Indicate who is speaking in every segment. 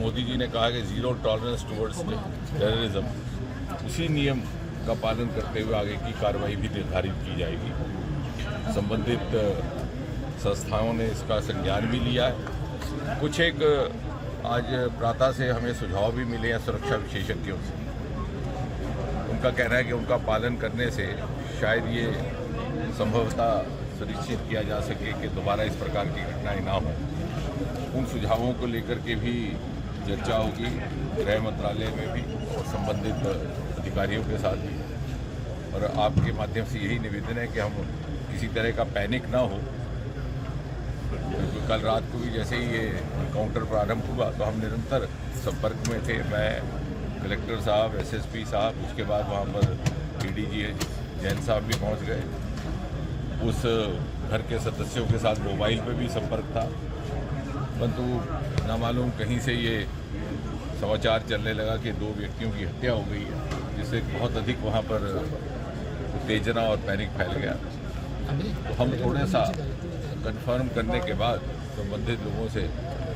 Speaker 1: मोदी जी ने कहा कि ज़ीरो टॉलरेंस टुवर्ड्स टेररिज्म, उसी नियम का पालन करते हुए आगे की कार्रवाई भी निर्धारित की जाएगी। संबंधित संस्थाओं ने इसका संज्ञान भी लिया है। कुछ एक आज प्रातः से हमें सुझाव भी मिले हैं सुरक्षा विशेषज्ञों से। उनका कहना है कि उनका पालन करने से शायद ये संभवतः सुनिश्चित किया जा सके कि दोबारा इस प्रकार की घटनाएं ना हों। उन सुझावों को लेकर के भी चर्चा होगी गृह मंत्रालय में भी और संबंधित अधिकारियों के साथ भी। और आपके माध्यम से यही निवेदन है कि हम किसी तरह का पैनिक ना हो, क्योंकि कल रात को भी जैसे ही ये काउंटर प्रारंभ हुआ तो हम निरंतर संपर्क में थे। मैं, कलेक्टर साहब, एसएसपी साहब, उसके बाद वहाँ पर पीडीजी जैन साहब भी पहुँच गए। उस घर के सदस्यों के साथ मोबाइल पे भी संपर्क था, परंतु ना मालूम कहीं से ये समाचार चलने लगा कि 2 व्यक्तियों की हत्या हो गई है, जिससे बहुत अधिक वहाँ पर उत्तेजना और पैनिक फैल गया। तो हम थोड़ा सा कंफर्म करने के बाद संबंधित लोगों से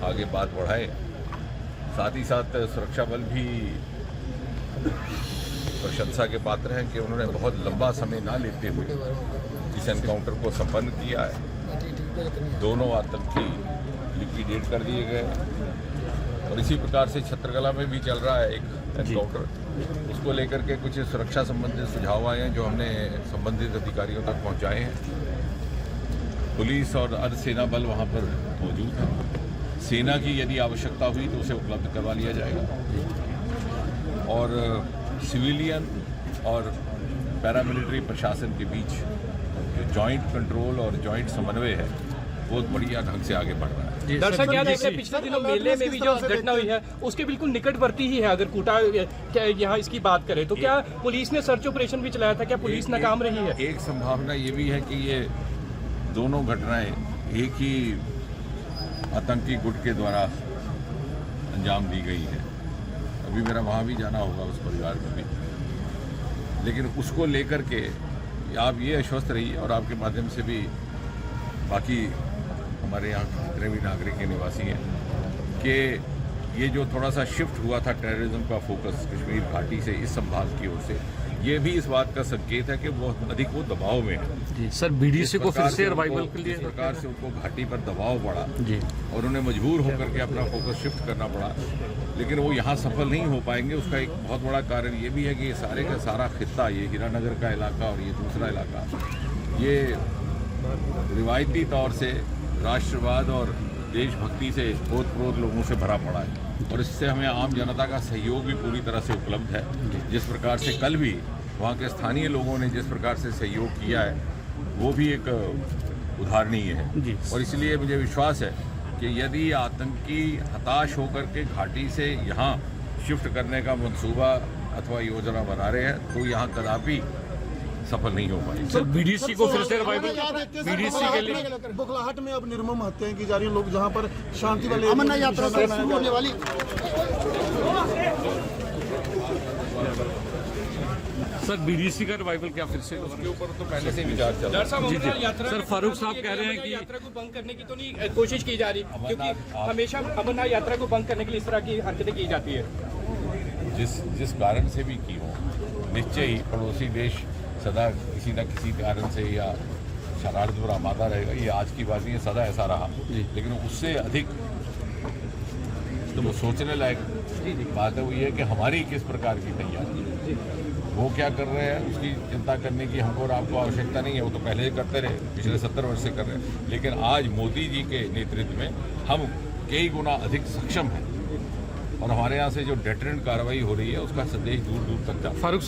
Speaker 1: आगे बात बढ़ाए। साथ ही साथ सुरक्षा बल भी प्रशंसा के पात्र हैं कि उन्होंने बहुत लंबा समय ना लेते हुए इस एनकाउंटर को संपन्न किया है। दोनों आतंकी लिक्विडेट कर दिए गए और इसी प्रकार से छत्रकला में भी चल रहा है एक एनकाउंटर। उसको लेकर के कुछ सुरक्षा संबंधित सुझाव आए हैं जो हमने संबंधित अधिकारियों तक पहुंचाए हैं। पुलिस और अर्धसेना बल वहां पर मौजूद है। सेना की यदि आवश्यकता हुई तो उसे उपलब्ध करवा लिया जाएगा और सिविलियन और पैरामिलिट्री प्रशासन के बीच जो जॉइंट कंट्रोल और जॉइंट समन्वय है बहुत बढ़िया ढंग से आगे बढ़ रहा है।
Speaker 2: दर्शक क्या देख रहे हैं, पिछले दिनों मेले में भी जो घटना हुई है उसके बिल्कुल निकटवर्ती ही है। अगर कोटा यहाँ इसकी बात करें तो क्या पुलिस ने सर्च ऑपरेशन भी चलाया था? क्या पुलिस नाकाम रही है?
Speaker 1: एक संभावना ये भी है कि ये दोनों घटनाएं एक ही आतंकी गुट के द्वारा अंजाम दी गई है। अभी मेरा वहाँ भी जाना होगा उस परिवार में भी, लेकिन उसको लेकर के आप ये आश्वस्त रहिए और आपके माध्यम से भी बाकी हमारे यहाँ जितने भी नागरिक के निवासी हैं कि ये जो थोड़ा सा शिफ्ट हुआ था टेररिज्म का फोकस कश्मीर घाटी से इस संभाग की ओर से, ये भी इस बात का संकेत है कि वो अधिक वो दबाव में है।
Speaker 3: जी सर, बीडीसी को फिर से रिवाइवल के लिए
Speaker 1: इस प्रकार से उनको घाटी पर दबाव पड़ा
Speaker 3: जी
Speaker 1: और उन्हें मजबूर होकर के अपना फोकस शिफ्ट करना पड़ा, लेकिन वो यहाँ सफल नहीं हो पाएंगे। उसका एक बहुत बड़ा कारण ये भी है कि ये सारे का सारा खित्ता, ये हीरानगर का इलाका और ये दूसरा इलाका, ये रिवायती तौर से राष्ट्रवाद और देशभक्ति से ओतप्रोत लोगों से भरा पड़ा है और इससे हमें आम जनता का सहयोग भी पूरी तरह से उपलब्ध है। जिस प्रकार से कल भी वहाँ के स्थानीय लोगों ने जिस प्रकार से सहयोग किया है वो भी एक उदाहरणीय है और इसलिए मुझे विश्वास है कि यदि आतंकी हताश होकर के घाटी से यहाँ शिफ्ट करने का मंसूबा अथवा योजना बना रहे हैं तो यहाँ कदापि सफल नहीं हो पाएगी।
Speaker 3: सर, बीडीसी को फिर से रिवाइवल, बीडीसी के लिए
Speaker 4: बुखलाहट में अब निर्मम हत्याएं की जा रही हैं लोग, जहां पर शांति वाले
Speaker 5: अमरनाथ यात्रा शुरू होने वाली।
Speaker 3: सर, बीडीसी का रिवाइवल क्या फिर से?
Speaker 1: उसके ऊपर तो पहले से विचार चल रहा है।
Speaker 3: सर, फारूक साहब कह रहे हैं कि
Speaker 2: यात्रा को भंग करने की तो नहीं कोशिश की जा रही, क्योंकि हमेशा अमरनाथ यात्रा को भंग करने के लिए इस तरह की हरकतें की जाती है।
Speaker 1: जिस कारण से भी की हो, निश्चय ही पड़ोसी देश सदा किसी न किसी कारण से या शरारत पर आमादा रहेगा। ये आज की बात नहीं है, सदा ऐसा रहा, लेकिन उससे अधिक तो वो सोचने लायक बात है वो ये है कि हमारी किस प्रकार की तैयारी है, वो क्या कर रहे हैं उसकी चिंता करने की हमको और आपको आवश्यकता नहीं है। वो तो पहले ही करते रहे, पिछले 70 वर्ष से कर रहे हैं, लेकिन आज मोदी जी के नेतृत्व में हम कई गुना अधिक सक्षम हैं और हमारे यहाँ से जो डेटरेंट कार्रवाई हो रही है उसका संदेश दूर दूर तक जाता है।